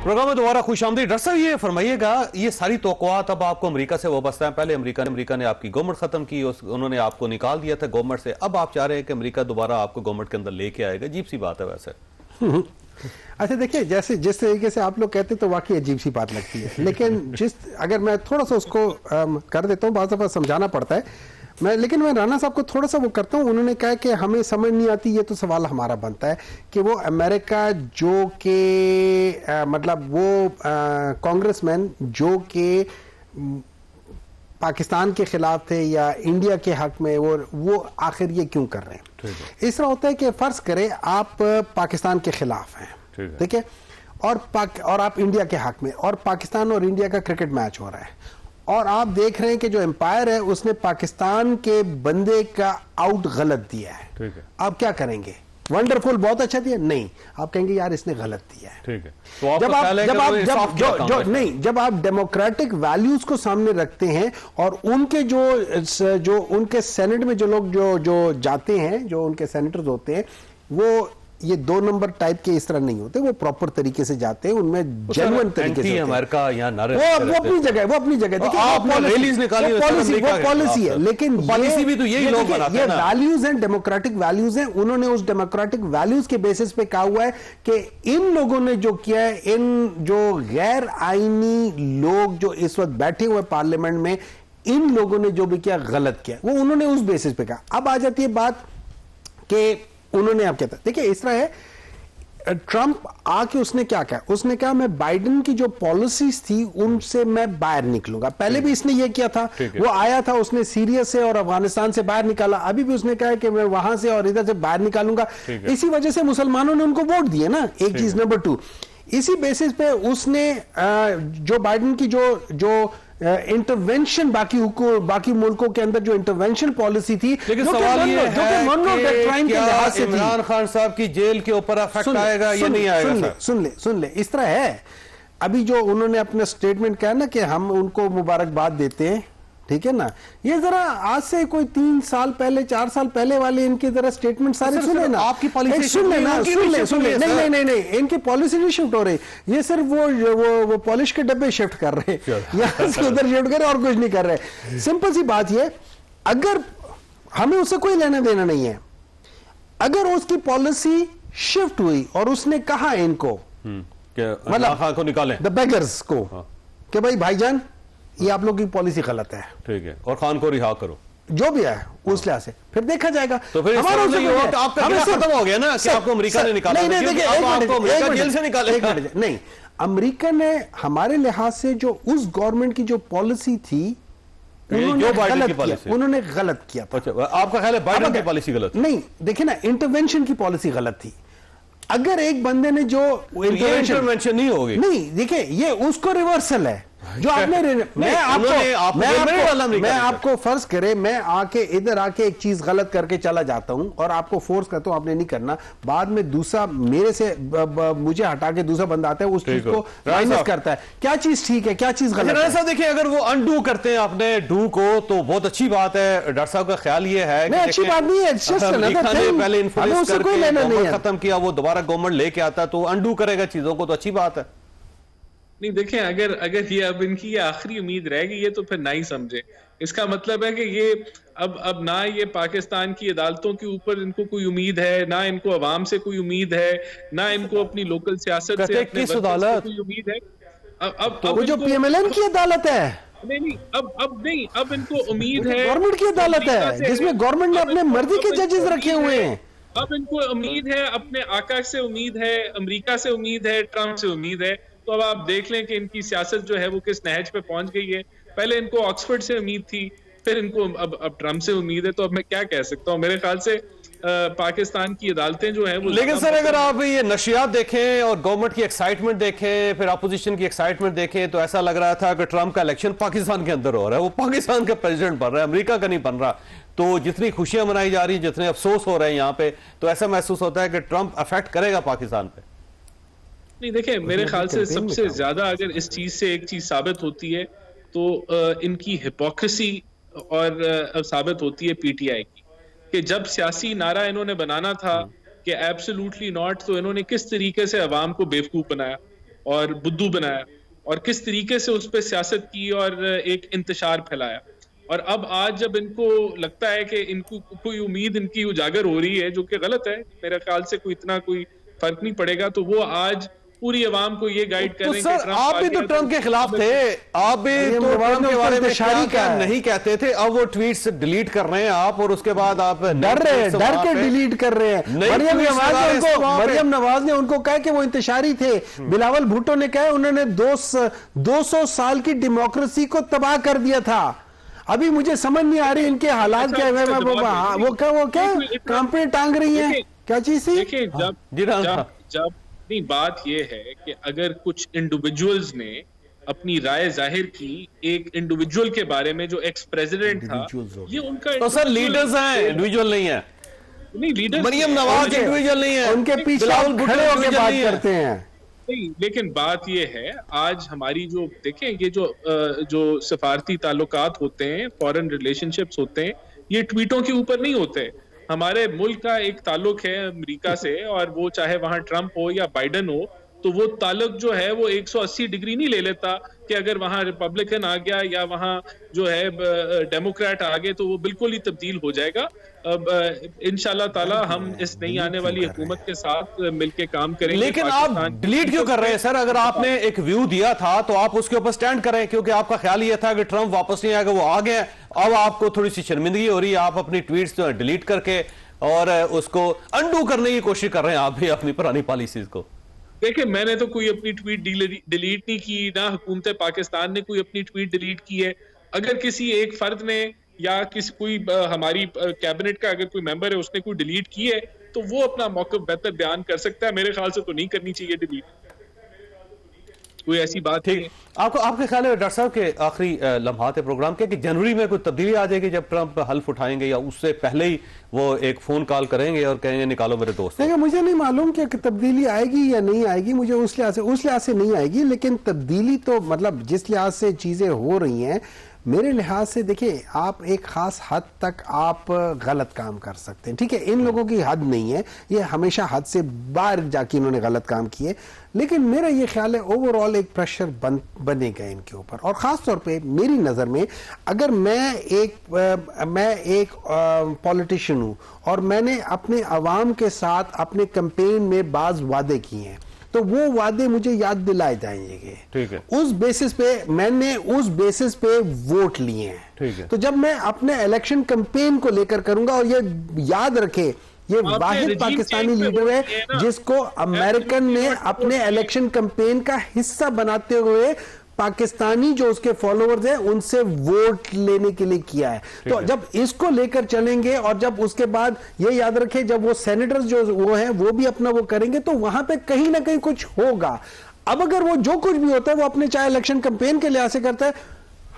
Programme में दोबारा खुशामदीद। Doctor साहब ये फरमाइएगा, ये सारी तवक्कुआत अब आपको अमेरिका से वाबस्ता है। पहले अमेरिका ने आपकी गवर्नमेंट खत्म की, उन्होंने आपको निकाल दिया था गवर्नमेंट से। अब आप चाह रहे हैं कि अमेरिका दोबारा आपको गवर्नमेंट के अंदर लेके आएगा। अजीब सी बात है वैसे। अच्छा देखिए, जैसे जिस तरीके से आप लोग कहते हैं तो वाकई अजीब सी बात लगती है, लेकिन अगर मैं थोड़ा सा उसको कर देता हूँ, बहुत दफा समझाना पड़ता है लेकिन मैं राणा साहब को थोड़ा सा वो करता हूँ। उन्होंने कहा कि हमें समझ नहीं आती, ये तो सवाल हमारा बनता है कि वो अमेरिका जो के मतलब वो कांग्रेसमैन जो के पाकिस्तान के खिलाफ थे या इंडिया के हक में, वो आखिर ये क्यों कर रहे हैं। इस तरह होता है कि फर्ज करें आप पाकिस्तान के खिलाफ हैं, ठीक है, और आप इंडिया के हक में, और पाकिस्तान और इंडिया का क्रिकेट मैच हो रहा है, और आप देख रहे हैं कि जो एम्पायर है उसने पाकिस्तान के बंदे का आउट गलत दिया है। ठीक है, आप क्या करेंगे? वंडरफुल, बहुत अच्छा दिया? नहीं, आप कहेंगे यार इसने गलत दिया है। ठीक है, तो जब आप डेमोक्रेटिक वैल्यूज को सामने रखते हैं और उनके जो उनके सेनेट में जो लोग जो जाते हैं, जो उनके सेनेटर्स होते हैं, वो ये 2 नंबर टाइप के इस तरह नहीं होते, वो प्रॉपर तरीके से जाते हैं, उनमें जेन्युइन तरीके से। अमेरिका यहाँ वो अपनी जगह, वो अपनी जगह। देखिए वो पॉलिसी है, लेकिन पॉलिसी भी तो यही लोग बनाते हैं। ये वैल्यूज हैं, डेमोक्रेटिक वैल्यूज हैं। उन्होंने उस डेमोक्रेटिक वैल्यूज के बेसिस पे कहा हुआ है कि इन लोगों ने जो किया है, इन जो गैर आईनी लोग जो इस वक्त बैठे हुए पार्लियामेंट में, इन लोगों ने जो भी किया गलत किया, वो उन्होंने उस बेसिस पे कहा। अब आ जाती है बात कि उन्होंने आप कहता, देखिए इस तरह है, ट्रंप आके उसने क्या कहा, उसने कहा मैं बाइडेन की जो पॉलिसीज थी उनसे मैं बाहर निकलूंगा। पहले भी इसने ये किया था, वो आया था, उसने सीरिया से और अफगानिस्तान से बाहर निकाला, अभी भी उसने कहा कि मैं वहां से और इधर से बाहर निकालूंगा। इसी वजह से मुसलमानों ने उनको वोट दिए ना, एक चीज। नंबर 2, इसी बेसिस पे उसने जो बाइडेन की जो इंटरवेंशन बाकी मुल्कों के अंदर जो इंटरवेंशन पॉलिसी थी, लेकिन सवाल ये है कि क्या इमरान खान साहब की जेल के ऊपर इफेक्ट आएगा या नहीं आएगा? सुन ले, इस तरह है, अभी जो उन्होंने अपना स्टेटमेंट कहा ना कि हम उनको मुबारकबाद देते हैं, ठीक है ना, ये जरा आज से कोई 3 साल पहले 4 साल पहले वाले इनके जरा स्टेटमेंट सारे सुने ना। आपकी पॉलिसी सुन ले, नहीं, इनकी पॉलिसी नहीं शिफ्ट हो रही, ये सिर्फ वो पॉलिश के डब्बे शिफ्ट कर रहे हैं, यहाँ से उधर शिफ्ट कर रहे और कुछ नहीं कर रहे। सिंपल सी बात ये, अगर हमें उससे कोई लेना देना नहीं है, अगर उसकी पॉलिसी शिफ्ट हुई और उसने कहा इनको मतलब निकालें द बेगर्स को कि भाईजान ये आप लोगों की पॉलिसी गलत है, ठीक है, और खान को रिहा करो, जो भी है उस लिहाज से, फिर देखा जाएगा। तो फिर हमारा खत्म हो गया ना कि आपको अमेरिका ने निकाला। नहीं, जेल से निकालेगा। नहीं, अमेरिका ने हमारे लिहाज से जो उस गवर्नमेंट की जो पॉलिसी थी उन्होंने गलत किया था। आपका ख्याल है बाइडेन की पॉलिसी गलत? नहीं, देखिए ना, इंटरवेंशन की पॉलिसी गलत थी। अगर एक बंदे ने जो इंटरवेंशन नहीं होगी, नहीं, देखिए ये उसको रिवर्सल है जो आपने मैं आपको फर्ज करे, मैं आके इधर आके एक चीज गलत करके चला जाता हूं और आपको फोर्स करता हूं आपने नहीं करना, बाद में दूसरा मेरे से मुझे हटा के दूसरा बंदा आता है, उस चीज को माइनस करता है, क्या चीज ठीक है क्या चीज गलत है। देखिए, अगर वो अनडू करते हैं अपने डू को तो बहुत अच्छी बात है। डॉक्टर साहब का ख्याल ये है नहीं, अच्छी बात नहीं है, पहले इन्फ्लुएंस करके खत्म किया, वो दोबारा गवर्नमेंट लेके आता तो अनडू करेगा चीजों को, तो अच्छी बात है। नहीं, देखें, अगर ये अब इनकी ये आखिरी उम्मीद रहेगी, ये तो फिर ना ही समझे। इसका मतलब है कि ये अब ना ये पाकिस्तान की अदालतों के ऊपर इनको कोई उम्मीद है, ना इनको अवाम से कोई उम्मीद है, ना इनको अपनी लोकल सियासत से कोई उम्मीद है। अब जो पीएमएलएन की अदालत है, नहीं, अब इनको उम्मीद है, गवर्नमेंट की अदालत है जिसमें गवर्नमेंट ने अपने मर्जी के जजेस रखे हुए हैं। अब इनको उम्मीद है, अपने आका से उम्मीद है, अमेरिका से उम्मीद है, ट्रंप से उम्मीद है। तो अब आप देख लें कि इनकी सियासत जो है वो किस नहज पे पहुंच गई है। पहले इनको ऑक्सफोर्ड से उम्मीद थी, फिर इनको अब ट्रंप से उम्मीद है। तो अब मैं क्या कह सकता हूँ, मेरे ख्याल से पाकिस्तान की अदालतें जो हैं वो, लेकिन सर अगर आप ये नशियात देखें और गवर्नमेंट की एक्साइटमेंट देखें, फिर अपोजिशन की एक्साइटमेंट देखें, तो ऐसा लग रहा था कि ट्रंप का इलेक्शन पाकिस्तान के अंदर हो रहा है, वो पाकिस्तान का प्रेसिडेंट बन रहा है, अमेरिका का नहीं बन रहा। तो जितनी खुशियां मनाई जा रही हैं, जितने अफसोस हो रहे हैं यहाँ पे, तो ऐसा महसूस होता है कि ट्रंप अफेक्ट करेगा पाकिस्तान पे। नहीं, देखें, मेरे ख्याल से सबसे ज्यादा अगर इस चीज से एक चीज साबित होती है तो इनकी हिपोक्रेसी और साबित होती है पीटीआई की, कि जब सियासी नारा इन्होंने बनाना था कि एब्सोल्युटली नॉट, तो इन्होंने किस तरीके से अवाम को बेवकूफ बनाया और बुद्धू बनाया और किस तरीके से उस पर सियासत की और एक इंतशार फैलाया। और अब आज जब इनको लगता है कि इनको कोई उम्मीद इनकी उजागर हो रही है, जो कि गलत है, मेरे ख्याल से कोई इतना कोई फर्क नहीं पड़ेगा, तो वो आज पूरी अवाम को ये गाइड तो करें सर आप भी तो ट्रंप के खिलाफ थे, आप भी तो ट्रंप के बारे में क्या नहीं कहते थे, अब वो ट्वीट्स डिलीट कर रहे हैं आप, और उसके बाद आप डर के डिलीट कर रहे हैं। मरियम नवाज ने उनको कहा कि वो इंतशारी थे। बिलावल भुट्टो ने कहा उन्होंने 200 साल की डेमोक्रेसी को तबाह कर दिया था। अभी मुझे समझ नहीं आ रही इनके हालात क्या है। वो क्या काम पे टांग रही है, क्या चीज थी? देखिए जब नहीं, बात यह है कि अगर कुछ इंडिविजुअल्स ने अपनी राय जाहिर की एक इंडिविजुअल के बारे में जो एक्स प्रेसिडेंट था, ये उनका तो सर लीडर्स हैं, इंडिविजुअल नहीं है। नहीं, लीडर्स मरियम नवाज इंडिविजुअल नहीं है, उनके पीछे खड़े होकर बात करते हैं। नहीं, लेकिन बात यह है आज हमारी जो देखें ये जो सफारती ताल्लुकात होते हैं, फॉरेन रिलेशनशिप्स होते हैं, ये ट्वीटों के ऊपर नहीं होते। हमारे मुल्क का एक ताल्लुक है अमेरिका से, और वो चाहे वहां ट्रंप हो या बाइडन हो, तो वो ताल्लुक जो है वो 180 डिग्री नहीं ले लेता कि अगर वहां रिपब्लिकन आ गया या वहां जो है डेमोक्रेट आ गए तो वो बिल्कुल ही तब्दील हो जाएगा। अब इंशाल्लाह ताला हम इस नई आने वाली हुकूमत के साथ मिलके काम करेंगे। लेकिन आप डिलीट क्यों कर रहे हैं सर? अगर आपने एक व्यू दिया था तो आप उसके ऊपर स्टैंड करें, क्योंकि आपका ख्याल ये था कि ट्रंप वापस नहीं आएगा, वो आ गए, अब आपको थोड़ी सी शर्मिंदगी हो रही है, आप अपनी ट्वीट्स डिलीट करके और उसको अंडू करने की कोशिश कर रहे हैं आप भी अपनी पुरानी पॉलिसीज को। देखिए, मैंने तो कोई अपनी ट्वीट डिलीट नहीं की, ना हुकूमत पाकिस्तान ने कोई अपनी ट्वीट डिलीट की है। अगर किसी एक फर्द ने या कोई हमारी कैबिनेट का अगर कोई मेंबर है उसने कोई डिलीट की है तो वो अपना मौक़िफ़ बेहतर बयान कर सकता है। मेरे ख्याल से तो नहीं करनी चाहिए डिलीट, कोई ऐसी बात ठीक। आपके ख्याल है डॉक्टर साहब के आखिरी लम्हात प्रोग्राम के कि जनवरी में कोई तब्दीली आ जाएगी जब ट्रंप हल्फ उठाएंगे, या उससे पहले ही वो एक फोन कॉल करेंगे और कहेंगे निकालो मेरे दोस्त? देखिए, मुझे नहीं मालूम कि तब्दीली आएगी या नहीं आएगी, मुझे उस लिहाज से नहीं आएगी, लेकिन तब्दीली तो मतलब जिस लिहाज से चीजें हो रही हैं, मेरे लिहाज से देखिए आप एक खास हद तक आप गलत काम कर सकते हैं। ठीक है, इन लोगों की हद नहीं है, ये हमेशा हद से बाहर जाके इन्होंने गलत काम किए, लेकिन मेरा ये ख्याल है ओवरऑल एक प्रेशर बनेगा इनके ऊपर। और ख़ास तौर पे मेरी नज़र में अगर मैं एक पॉलिटिशियन हूँ और मैंने अपने अवाम के साथ अपने कैंपेन में बाज़ वादे किए हैं, तो वो वादे मुझे याद दिलाए जाएंगे। ठीक है, उस बेसिस पे मैंने उस बेसिस पे वोट लिए हैं। ठीक है, तो जब मैं अपने इलेक्शन कैंपेन को लेकर करूंगा, और ये याद रखे ये वाहिद पाकिस्तानी लीडर है जिसको अमेरिकन ने अपने इलेक्शन कैंपेन का हिस्सा बनाते हुए पाकिस्तानी जो उसके फॉलोअर्स हैं उनसे वोट लेने के लिए किया है। तो जब इसको लेकर चलेंगे और जब उसके बाद ये याद रखें जब वो सेनेटर्स जो वो हैं वो भी अपना वो करेंगे, तो वहां पे कहीं ना कहीं कुछ होगा। अब अगर वो जो कुछ भी होता है वो अपने चाहे इलेक्शन कैंपेन के लिहाज से करता है,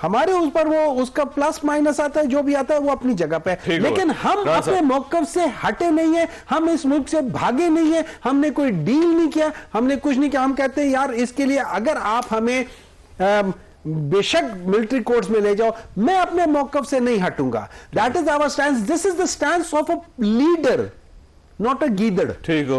हमारे उस पर वो उसका प्लस माइनस आता है, जो भी आता है वो अपनी जगह पे, लेकिन हम अपने मौकफ से हटे नहीं है, हम इस मुल्क से भागे नहीं है, हमने कोई डील नहीं किया, हमने कुछ नहीं किया। हम कहते हैं यार इसके लिए अगर आप हमें बेशक मिलिट्री कोर्ट्स में ले जाओ, मैं अपने मौकफ से नहीं हटूंगा। That is our stand, this is the stand of a leader, not a गीदड़। ठीक हो।